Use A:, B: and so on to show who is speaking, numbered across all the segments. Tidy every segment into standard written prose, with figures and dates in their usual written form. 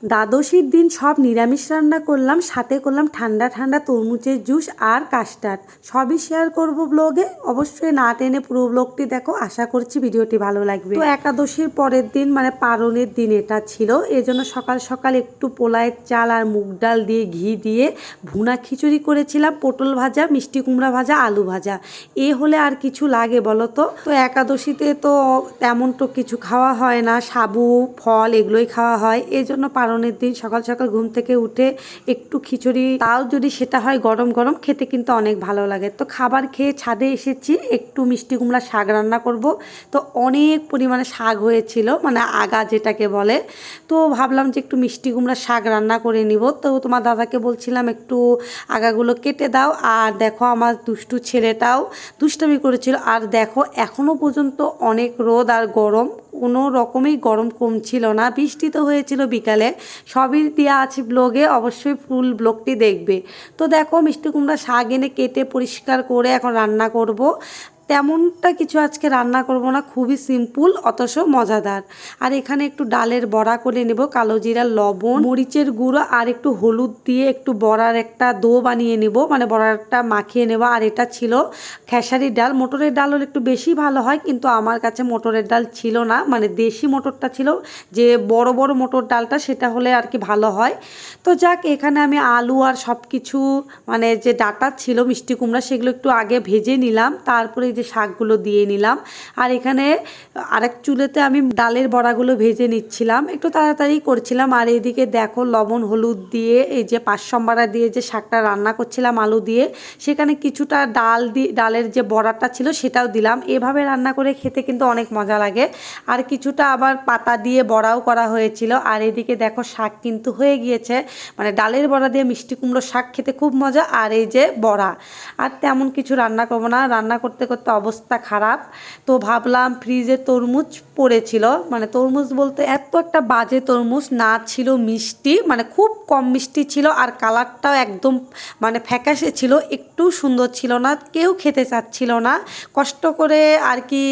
A: দ্বাদশীর দিন সব নিরামিষ রান্না করলাম, সাথে করলাম ঠান্ডা ঠান্ডা তরমুজের জুস আর কাস্টার্ড। সবই শেয়ার করব ব্লগে, অবশ্যই না টেনে পুরো ব্লগটি দেখো। আশা করছি ভিডিওটি ভালো লাগবে। তো একাদশীর পরের দিন মানে পারণের দিন এটা ছিল, এজন্য সকাল সকাল একটু পোলায়ের চাল আর মুগ ডাল দিয়ে ঘি দিয়ে ভুনা খিচুড়ি করেছিলাম, পটল ভাজা, মিষ্টি কুমড়া ভাজা, আলু ভাজা। এ হলে আর কিছু লাগে বলো তো? তো একাদশীতে তো তেমন তো কিছু খাওয়া হয় না, সাবু ফল এগুলোই খাওয়া হয়। এই জন্য পারণের দিন সকাল সকাল ঘুম থেকে উঠে একটু খিচুড়ি, তাও যদি সেটা হয় গরম গরম, খেতে কিন্তু অনেক ভালো লাগে। তো খাবার খেয়ে ছাদে এসেছি, একটু মিষ্টি কুমড়া শাক রান্না করব। তো অনেক পরিমাণে শাক হয়েছিল, মানে আগা যেটাকে বলে। তো ভাবলাম যে একটু মিষ্টি কুমড়া শাক রান্না করে নিব। তো তোমার দাদাকে বলছিলাম একটু আগাগুলো কেটে দাও। আর দেখো আমার দুষ্টু ছেলেটাও দুষ্টামি করেছিল। আর দেখো এখনও পর্যন্ত অনেক রোদ আর গরম, কোনো রকমেই গরম কমছিল না। বৃষ্টি তো হয়েছিল বিকালে, সবই দেওয়া আছে ব্লগে, অবশ্যই ফুল ব্লগটি দেখবে। তো দেখো মিষ্টি কুমড়া শাক এনে কেটে পরিষ্কার করে এখন রান্না করব। তেমনটা কিছু আজকে রান্না করব না, খুবই সিম্পল অথচ মজাদার। আর এখানে একটু ডালের বড়া করে নেব, কালো জিরা, লবণ, মরিচের গুঁড়ো আর একটু হলুদ দিয়ে একটু বড়ার একটা ডো বানিয়ে নেব, মানে বড়াটা মাখিয়ে নেব। আর এটা ছিল খেসারির ডাল, মটরের ডাল হলে একটু বেশি ভালো হয়, কিন্তু আমার কাছে মটরের ডাল ছিল না, মানে দেশি মটরটা ছিল, যে বড় বড় মটর ডালটা, সেটা হলে আর কি ভালো হয়। তো যাক, এখানে আমি আলু আর সব কিছু, মানে যে ডাটা ছিল মিষ্টি কুমড়া, সেগুলো একটু আগে ভেজে নিলাম, তারপরে যে শাকগুলো দিয়ে নিলাম। আর এখানে আরেক চুলেতে আমি ডালের বড়াগুলো ভেজে নিচ্ছিলাম, একটু তাড়াতাড়ি করছিলাম। আর এইদিকে দেখো লবণ হলুদ দিয়ে এই যে পাঁচসম্বারা দিয়ে যে শাকটা রান্না করছিলাম আলু দিয়ে, সেখানে কিছুটা ডাল দিয়ে, ডালের যে বড়াটা ছিল সেটাও দিলাম। এভাবে রান্না করে খেতে কিন্তু অনেক মজা লাগে। আর কিছুটা আবার পাতা দিয়ে বড়াও করা হয়েছিল। আর এদিকে দেখো শাক কিন্তু হয়ে গিয়েছে, মানে ডালের বড়া দিয়ে মিষ্টি কুমড়ো শাক খেতে খুব মজা। আর এই যে বড়া, আর তেমন কিছু রান্না করবো না, রান্না করতে করতে অবস্থা খারাপ। তো ভাবলাম ফ্রিজে তরমুজ পড়েছিল, মানে তরমুজ বলতে এত একটা বাজে তরমুজ না, ছিল মিষ্টি, মানে খুব কম মিষ্টি ছিল, আর কালারটাও একদম মানে ফ্যাকাশে ছিল, একটু সুন্দর ছিল না, কেউ খেতে চাচ্ছিল না। কষ্ট করে আর কি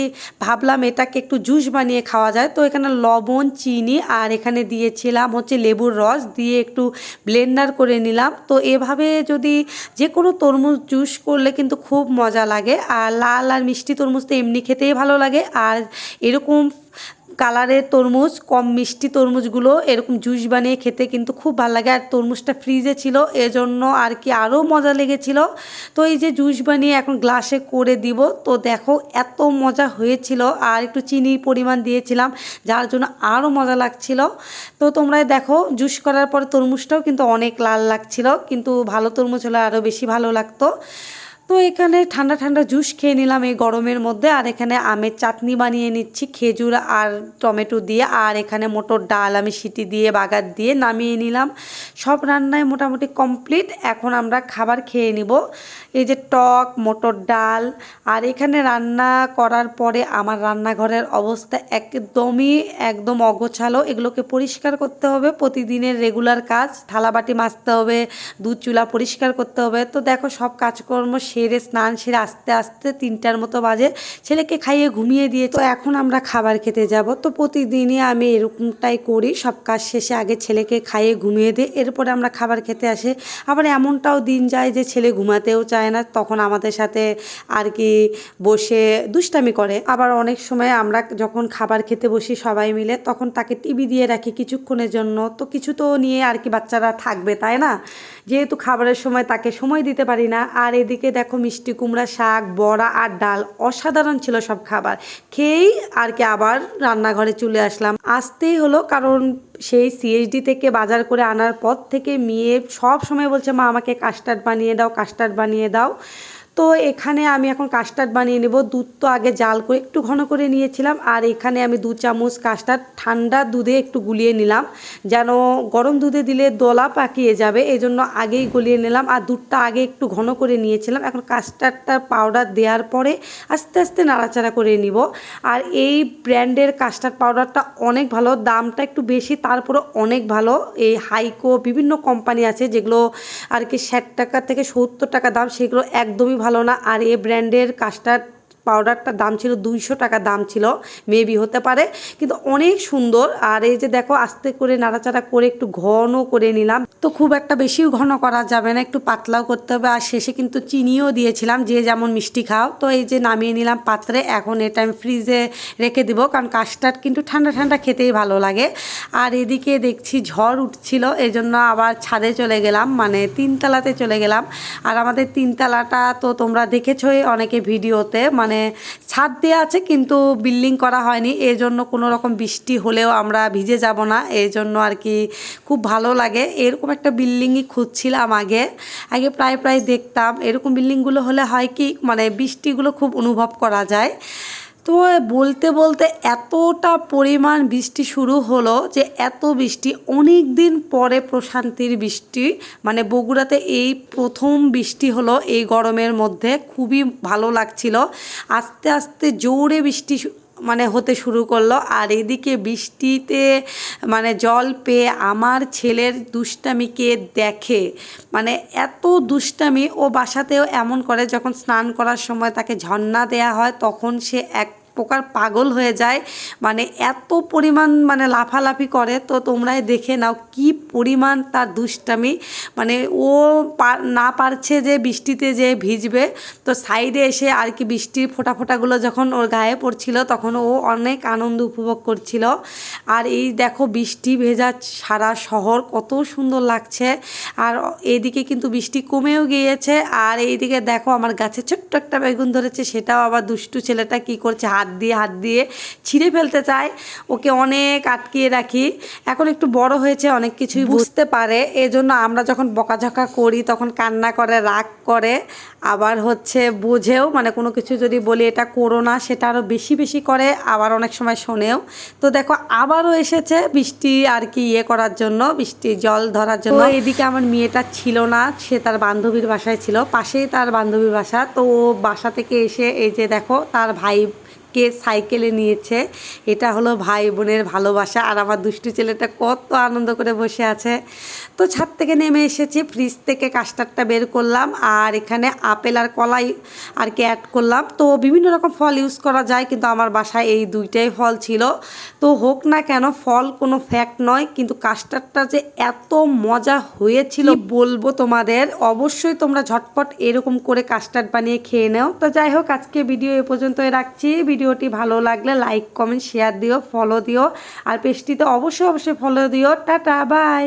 A: ভাবলাম এটাকে একটু জুস বানিয়ে খাওয়া যায়। তো এখানে লবণ, চিনি আর এখানে দিয়েছিলাম হচ্ছে লেবুর রস দিয়ে একটু ব্লেন্ডার করে নিলাম। তো এভাবে যদি যে কোনো তরমুজ জুস করলে কিন্তু খুব মজা লাগে। আর লাল আর মিষ্টি তরমুজ তো এমনি খেতেই ভালো লাগে, আর এরকম কালারের তরমুজ, কম মিষ্টি তরমুজগুলো এরকম জুস বানিয়ে খেতে কিন্তু খুব ভালো লাগে। আর তরমুজটা ফ্রিজে ছিল, এজন্য আর কি আরও মজা লেগেছিল। তো এই যে জুস বানিয়ে এখন গ্লাসে করে দিব। তো দেখো এত মজা হয়েছিল, আর একটু চিনির পরিমাণ দিয়েছিলাম, যার জন্য আরও মজা লাগছিল। তো তোমরাই দেখো জুস করার পরে তরমুজটাও কিন্তু অনেক লাল লাগছিল, কিন্তু ভালো তরমুজ হলে আরও বেশি ভালো লাগতো। তো এখানে ঠান্ডা ঠান্ডা জুস খেয়ে নিলাম এই গরমের মধ্যে। আর এখানে আমের চাটনি বানিয়ে নিচ্ছি খেজুর আর টমেটো দিয়ে। আর এখানে মটর ডাল আমি সিটি দিয়ে বাগার দিয়ে নামিয়ে নিলাম। সব রান্নায় মোটামুটি কমপ্লিট, এখন আমরা খাবার খেয়ে নিব। এই যে টক, মটর ডাল। আর এখানে রান্না করার পরে আমার রান্নাঘরের অবস্থা একদম অগোছালো, এগুলোকে পরিষ্কার করতে হবে, প্রতিদিনের রেগুলার কাজ। থালাবাটি মাজতে হবে, দুধ চুলা পরিষ্কার করতে হবে। তো দেখো সব কাজকর্ম সেরে স্নান সেরে আস্তে আস্তে 3টার মতো বাজে, ছেলেকে খাইয়ে ঘুমিয়ে দিয়ে তো এখন আমরা খাবার খেতে যাব। তো প্রতিদিনই আমি এরকমটাই করি, সব কাজ শেষে আগে ছেলেকে খাইয়ে ঘুমিয়ে দিই, এরপরে আমরা খাবার খেতে আসি। আবার এমনটাও দিন যায় যে ছেলে ঘুমাতেও চায় না, তখন আমাদের সাথে আর কি বসে দুষ্টামি করে। আবার অনেক সময় আমরা যখন খাবার খেতে বসি সবাই মিলে, তখন তাকে টিভি দিয়ে রাখি কিছুক্ষণের জন্য। তো কিছু তো নিয়ে আর কি বাচ্চারা থাকবে, তাই না? যেহেতু খাবারের সময় তাকে সময় দিতে পারি না। আর এদিকে দেখো মিষ্টি কুমড়া শাক, বড়া আর ডাল, অসাধারণ ছিল সব খাবার। খেয়েই আর কি আবার রান্নাঘরে চলে আসলাম, আসতেই হলো, কারণ সেই সিএইচডি থেকে বাজার করে আনার পর থেকে মেয়ে সব সময় বলছে মা আমাকে কাস্টার্ড বানিয়ে দাও, কাস্টার্ড বানিয়ে দাও। তো এখানে আমি এখন কাস্টার্ড বানিয়ে নেব। দুধ তো আগে জাল করে একটু ঘন করে নিয়েছিলাম, আর এখানে আমি 2 চামচ কাস্টার্ড ঠান্ডা দুধে একটু গুলিয়ে নিলাম, যেন গরম দুধে দিলে দলা পাকিয়ে যাবে, এই জন্য আগেই গলিয়ে নিলাম। আর দুধটা আগে একটু ঘন করে নিয়েছিলাম। এখন কাস্টার্ডটা পাউডার দেওয়ার পরে আস্তে আস্তে নাড়াচাড়া করে নিব। আর এই ব্র্যান্ডের কাস্টার্ড পাউডারটা অনেক ভালো, দামটা একটু বেশি, তারপরে অনেক ভালো। এই হাইকো বিভিন্ন কোম্পানি আছে যেগুলো আর কি 60 টাকা থেকে 70 টাকা দাম, সেগুলো একদমই ভালো না। আর এই ব্র্যান্ডের কাস্টার্ড পাউডারটার দাম ছিল 200 টাকা দাম ছিল, মেবি হতে পারে, কিন্তু অনেক সুন্দর। আর এই যে দেখো আস্তে করে নাড়াচাড়া করে একটু ঘন করে নিলাম। তো খুব একটা বেশিও ঘন করা যাবে না, একটু পাতলাও করতে হবে। আর শেষে কিন্তু চিনিও দিয়েছিলাম, যে যেমন মিষ্টি খাও। তো এই যে নামিয়ে নিলাম পাত্রে। এখন এটা আমি ফ্রিজে রেখে দিব, কারণ কাস্টার্ড কিন্তু ঠান্ডা ঠান্ডা খেতেই ভালো লাগে। আর এদিকে দেখছি ঝড় উঠছিল, এই জন্য আবার ছাদে চলে গেলাম, মানে 3তলাতে চলে গেলাম। আর আমাদের 3তলাটা তো তোমরা দেখেছোই অনেকে ভিডিওতে, মানে ছাদ দেওয়া আছে কিন্তু বিল্ডিং করা হয়নি, এই জন্য কোনো রকম বৃষ্টি হলেও আমরা ভিজে যাব না, এই জন্য আর কি খুব ভালো লাগে। এরকম একটা বিল্ডিংই খুঁজছিলাম আগে আগে প্রায় প্রায় দেখতাম। এরকম বিল্ডিংগুলো হলে হয় কি, মানে বৃষ্টিগুলো খুব অনুভব করা যায়। তো বলতে বলতে এতটা পরিমাণ বৃষ্টি শুরু হলো যে এত বৃষ্টি, অনেক দিন পরে প্রশান্তির বৃষ্টি, মানে বগুড়াতে এই প্রথম বৃষ্টি হলো এই গরমের মধ্যে, খুবই ভালো লাগছিল। আস্তে আস্তে জোরে বৃষ্টি মানে হতে শুরু করলো। আর এদিকে বৃষ্টিতে মানে জল পেয়ে আমার ছেলের দুষ্টামিকে দেখে, মানে এত দুষ্টামি, ও বাসাতেও এমন করে, যখন স্নান করার সময় তাকে ঝর্ণা দেয়া হয় তখন সে এক প্রকার পাগল হয়ে যায়, মানে এত পরিমাণ মানে লাফালাফি করে। তো তোমরাই দেখে নাও কি পরিমাণ তার দুষ্টামি, মানে ও না পারছে যে বৃষ্টিতে যে ভিজবে, তো সাইডে এসে আর কি বৃষ্টির ফোঁটা ফোঁটাগুলো যখন ওর গায়ে পড়ছিল তখন ও অনেক আনন্দ উপভোগ করছিল। আর এই দেখো বৃষ্টি ভেজা সারা শহর কত সুন্দর লাগছে। আর এইদিকে কিন্তু বৃষ্টি কমেও গিয়েছে। আর এইদিকে দেখো আমার গাছে ছোট্ট একটা বেগুন ধরেছে, সেটাও আবার দুষ্টু ছেলেটা কি করছে, হাত দিয়ে ছিঁড়ে ফেলতে চায়, ওকে অনেক আটকিয়ে রাখি। এখন একটু বড় হয়েছে, অনেক কিছুই বুঝতে পারে, এজন্য আমরা যখন বকাঝকা করি তখন কান্না করে, রাগ করে, আবার হচ্ছে বোঝেও, মানে কোনো কিছু যদি বলি এটা করো না, সেটা আরও বেশি বেশি করে, আবার অনেক সময় শোনেও। তো দেখো আবারও এসেছে বৃষ্টি আর কি করার জন্য, বৃষ্টি জল ধরার জন্য। এদিকে আমার মেয়েটা ছিল না, সে তার বান্ধবীর বাসায় ছিল, পাশেই তার বান্ধবীর বাসা। তো ও বাসা থেকে এসে এই যে দেখো তার ভাইকে সাইকেলে নিয়েছে, এটা হলো ভাই বোনের ভালোবাসা। আর আমার দুষ্টু ছেলেটা কত আনন্দ করে বসে আছে। তো ছাদ থেকে নেমে এসেছি, ফ্রিজ থেকে কাস্টার্ডটা বের করলাম, আর এখানে আপেল আর কলাই আর কি অ্যাড করলাম। তো বিভিন্ন রকম ফল ইউজ করা যায়, কিন্তু আমার বাসায় এই দুইটাই ফল ছিল। তো হোক না কেন, ফল কোনো ফ্যাক্ট নয়, কিন্তু কাস্টার্ডটা যে এত মজা হয়েছিল বলবো তোমাদের। অবশ্যই তোমরা ঝটপট এরকম করে কাস্টার্ড বানিয়ে খেয়ে নাও। তো যাই হোক, আজকে ভিডিও এ পর্যন্তই রাখছি। ভিডিওটি ভালো লাগলে লাইক কমেন্ট শেয়ার দিও, ফলো দিও, আর পেজটিতে অবশ্যই ফলো দিও। Tata, by.